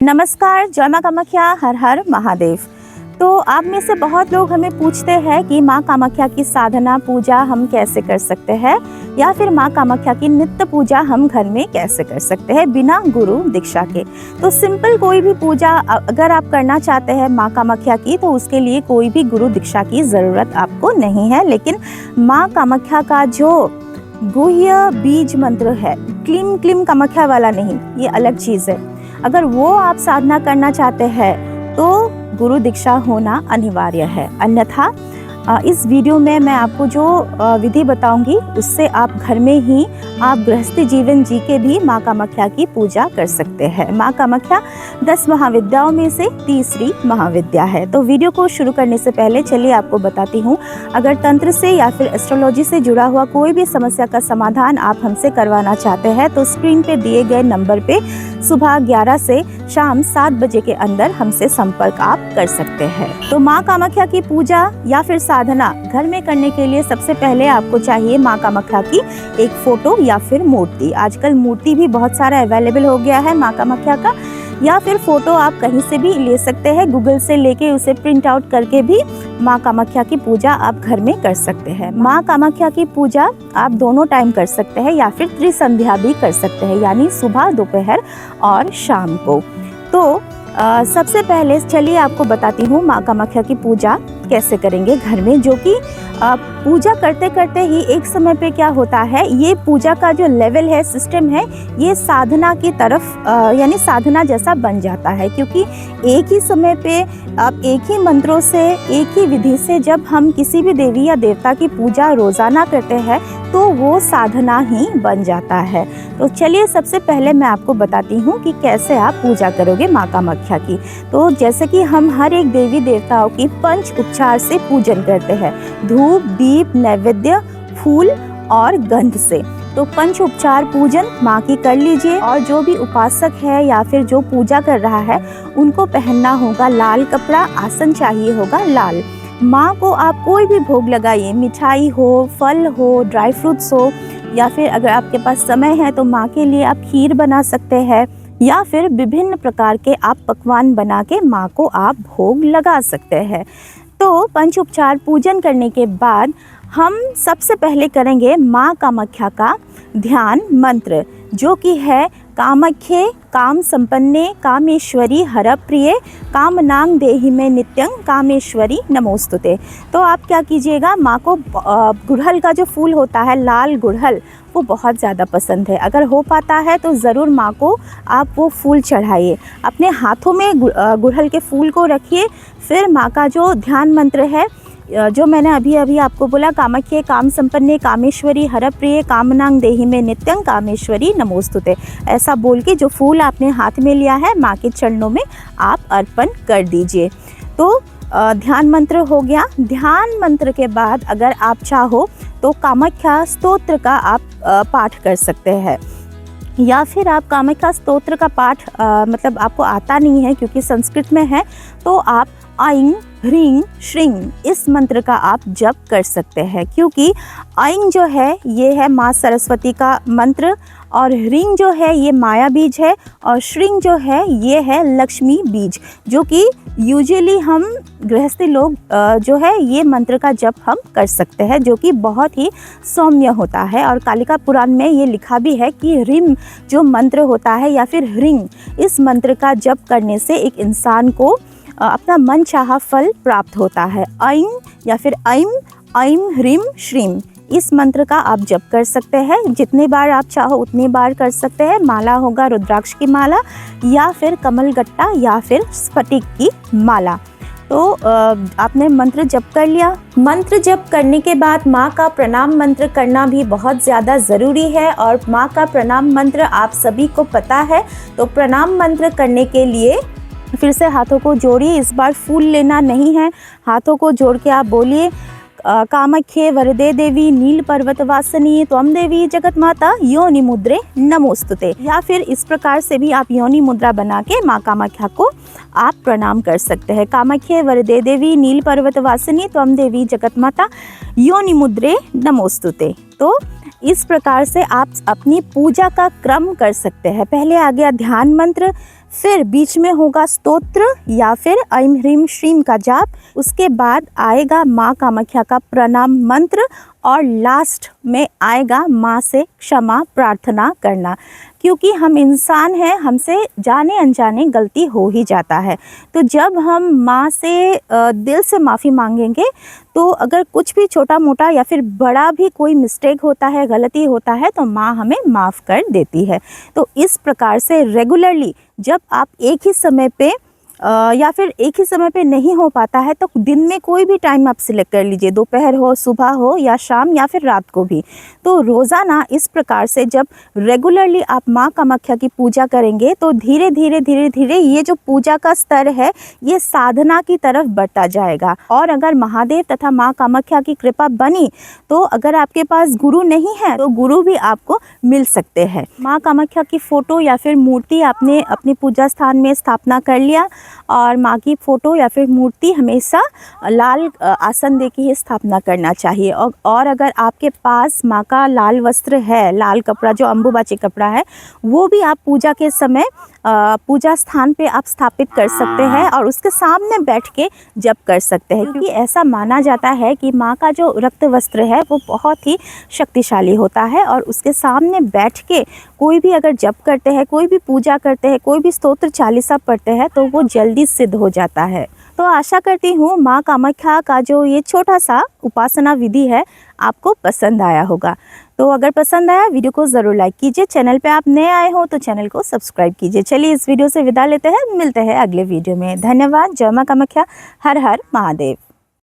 नमस्कार, जय माँ कामाख्या, हर हर महादेव। तो आप में से बहुत लोग हमें पूछते हैं कि माँ कामाख्या की साधना पूजा हम कैसे कर सकते हैं या फिर माँ कामाख्या की नित्य पूजा हम घर में कैसे कर सकते हैं बिना गुरु दीक्षा के। तो सिंपल कोई भी पूजा अगर आप करना चाहते हैं माँ कामाख्या की, तो उसके लिए कोई भी गुरु दीक्षा की ज़रूरत आपको नहीं है। लेकिन माँ कामाख्या का जो गुह्य बीज मंत्र है, क्लीम क्लीम कामाख्या वाला नहीं, ये अलग चीज़ है। अगर वो आप साधना करना चाहते हैं तो गुरु दीक्षा होना अनिवार्य है। अन्यथा इस वीडियो में मैं आपको जो विधि बताऊंगी उससे आप घर में ही आप गृहस्थी जीवन जी के भी माँ कामाख्या की पूजा कर सकते हैं। माँ कामाख्या 10 महाविद्याओं में से तीसरी महाविद्या है। तो वीडियो को शुरू करने से पहले चलिए आपको बताती हूँ, अगर तंत्र से या फिर एस्ट्रोलॉजी से जुड़ा हुआ कोई भी समस्या का समाधान आप हमसे करवाना चाहते हैं तो स्क्रीन पे दिए गए नंबर पे सुबह 11 से शाम 7 बजे के अंदर हमसे संपर्क आप कर सकते हैं। तो माँ कामाख्या की पूजा या फिर साधना घर में करने के लिए सबसे पहले आपको चाहिए माँ कामाख्या की एक फोटो या फिर मूर्ति। आजकल मूर्ति भी बहुत सारा अवेलेबल हो गया है माँ कामाख्या का, या फिर फोटो आप कहीं से भी ले सकते हैं, गूगल से लेके उसे प्रिंट आउट करके भी माँ कामाख्या की पूजा आप घर में कर सकते हैं। माँ कामाख्या की पूजा आप दोनों टाइम कर सकते हैं या फिर त्रिसंध्या भी कर सकते हैं, यानी सुबह, दोपहर और शाम को। तो सबसे पहले चलिए आपको बताती हूँ माँ कामाख्या की पूजा कैसे करेंगे घर में, जो कि पूजा करते करते ही एक समय पे क्या होता है, ये पूजा का जो लेवल है, सिस्टम है, ये साधना की तरफ यानी साधना जैसा बन जाता है। क्योंकि एक ही समय पे आप एक ही मंत्रों से, एक ही विधि से जब हम किसी भी देवी या देवता की पूजा रोज़ाना करते हैं तो वो साधना ही बन जाता है। तो चलिए सबसे पहले मैं आपको बताती हूँ कि कैसे आप पूजा करोगे माँ कामाख्या की। तो जैसे कि हम हर एक देवी देवताओं की पंच उपचार से पूजन करते हैं, धूप, दीप, नैवेद्य, फूल और गंध से। तो पंच उपचार पूजन माँ की कर लीजिए, और जो भी उपासक है या फिर जो पूजा कर रहा है उनको पहनना होगा लाल कपड़ा, आसन चाहिए होगा लाल। माँ को आप कोई भी भोग लगाइए, मिठाई हो, फल हो, ड्राई फ्रूट्स हो, या फिर अगर आपके पास समय है तो माँ के लिए आप खीर बना सकते हैं, या फिर विभिन्न प्रकार के आप पकवान बना के माँ को आप भोग लगा सकते हैं। तो पंच उपचार पूजन करने के बाद हम सबसे पहले करेंगे माँ कामाख्या का ध्यान मंत्र, जो कि है कामाख्ये काम संपन्ने कामेश्वरी हरप्रिये कामनांग देहि में नित्यं कामेश्वरी नमोस्तुते। तो आप क्या कीजिएगा, माँ को गुड़हल का जो फूल होता है, लाल गुड़हल, वो बहुत ज़्यादा पसंद है। अगर हो पाता है तो ज़रूर माँ को आप वो फूल चढ़ाइए। अपने हाथों में गुड़हल के फूल को रखिए, फिर माँ का जो ध्यान मंत्र है जो मैंने अभी आपको बोला, कामाख्ये काम संपन्ने कामेश्वरी हरप्रिये कामनांग देहि में नित्यं कामेश्वरी नमोस्तुते, ऐसा बोल के जो फूल आपने हाथ में लिया है माँ के चरणों में आप अर्पण कर दीजिए। तो ध्यान मंत्र हो गया। ध्यान मंत्र के बाद अगर आप चाहो तो कामाख्या स्तोत्र का आप पाठ कर सकते हैं, या फिर आप कामाख्या स्तोत्र का पाठ मतलब आपको आता नहीं है क्योंकि संस्कृत में है, तो आप ऐं ह्रीं श्रीं इस मंत्र का आप जप कर सकते हैं। क्योंकि ऐं जो है ये है माँ सरस्वती का मंत्र, और ह्रीं जो है ये माया बीज है, और श्रीं जो है ये है लक्ष्मी बीज, जो कि यूजुअली हम गृहस्थी लोग जो है ये मंत्र का जप हम कर सकते हैं, जो कि बहुत ही सौम्य होता है। और कालिका पुराण में ये लिखा भी है कि ह्रीं जो मंत्र होता है या फिर ह्रीं, इस मंत्र का जप करने से एक इंसान को अपना मन चाहा फल प्राप्त होता है। ऐं या फिर ऐं ह्रीं श्रीं इस मंत्र का आप जप कर सकते हैं। जितने बार आप चाहो उतनी बार कर सकते हैं। माला होगा रुद्राक्ष की माला, या फिर कमल गट्टा, या फिर स्फटिक की माला। तो आपने मंत्र जप कर लिया। मंत्र जप करने के बाद माँ का प्रणाम मंत्र करना भी बहुत ज़्यादा ज़रूरी है, और माँ का प्रणाम मंत्र आप सभी को पता है। तो प्रणाम मंत्र करने के लिए फिर से हाथों को जोड़िए, इस बार फूल लेना नहीं है, हाथों को जोड़ के आप बोलिए कामाख्ये वरदे देवी नील पर्वत वासिनी त्वं देवी जगत माता योनि मुद्रे नमोस्तुते। या फिर इस प्रकार से भी आप योनि मुद्रा बना के माँ कामाख्या को आप प्रणाम कर सकते हैं। कामाख्ये वरदे देवी नील पर्वत वासिनी त्वं देवी जगत माता योनि मुद्रे नमोस्तुते। तो इस प्रकार से आप अपनी पूजा का क्रम कर सकते हैं। पहले आ गया ध्यान मंत्र, फिर बीच में होगा स्तोत्र या फिर ऐं ह्रीं श्रीं का जाप। उसके बाद आएगा माँ कामाख्या का प्रणाम मंत्र और लास्ट में आएगा माँ से क्षमा प्रार्थना करना, क्योंकि हम इंसान हैं, हमसे जाने अनजाने गलती हो ही जाता है। तो जब हम माँ से दिल से माफ़ी मांगेंगे तो अगर कुछ भी छोटा मोटा या फिर बड़ा भी कोई मिस्टेक होता है, गलती होता है, तो माँ हमें माफ़ कर देती है। तो इस प्रकार से रेगुलरली जब आप एक ही समय पे या फिर एक ही समय पे नहीं हो पाता है तो दिन में कोई भी टाइम आप सिलेक्ट कर लीजिए, दोपहर हो, सुबह हो या शाम या फिर रात को भी। तो रोज़ाना इस प्रकार से जब रेगुलरली आप माँ कामाख्या की पूजा करेंगे तो धीरे धीरे ये जो पूजा का स्तर है ये साधना की तरफ बढ़ता जाएगा। और अगर महादेव तथा माँ कामाख्या की कृपा बनी तो अगर आपके पास गुरु नहीं है तो गुरु भी आपको मिल सकते हैं। माँ कामाख्या की फ़ोटो या फिर मूर्ति आपने अपनी पूजा स्थान में स्थापना कर लिया, और माँ की फ़ोटो या फिर मूर्ति हमेशा लाल आसन दे के ही स्थापना करना चाहिए। और अगर आपके पास माँ का लाल वस्त्र है, लाल कपड़ा जो अम्बुबाची कपड़ा है, वो भी आप पूजा के समय पूजा स्थान पे आप स्थापित कर सकते हैं और उसके सामने बैठ के जप कर सकते हैं, क्योंकि ऐसा माना जाता है कि माँ का जो रक्त वस्त्र है वो बहुत ही शक्तिशाली होता है और उसके सामने बैठ के कोई भी अगर जप करते हैं, कोई भी पूजा करते हैं, कोई भी स्तोत्र चालीसा पढ़ते हैं तो वो जल्दी सिद्ध हो जाता है। तो आशा करती हूँ माँ कामाख्या का जो ये छोटा सा उपासना विधि है आपको पसंद आया होगा। तो अगर पसंद आया वीडियो को ज़रूर लाइक कीजिए, चैनल पे आप नए आए हो तो चैनल को सब्सक्राइब कीजिए। चलिए इस वीडियो से विदा लेते हैं, मिलते हैं अगले वीडियो में। धन्यवाद। जय माँ कामाख्या। हर हर महादेव।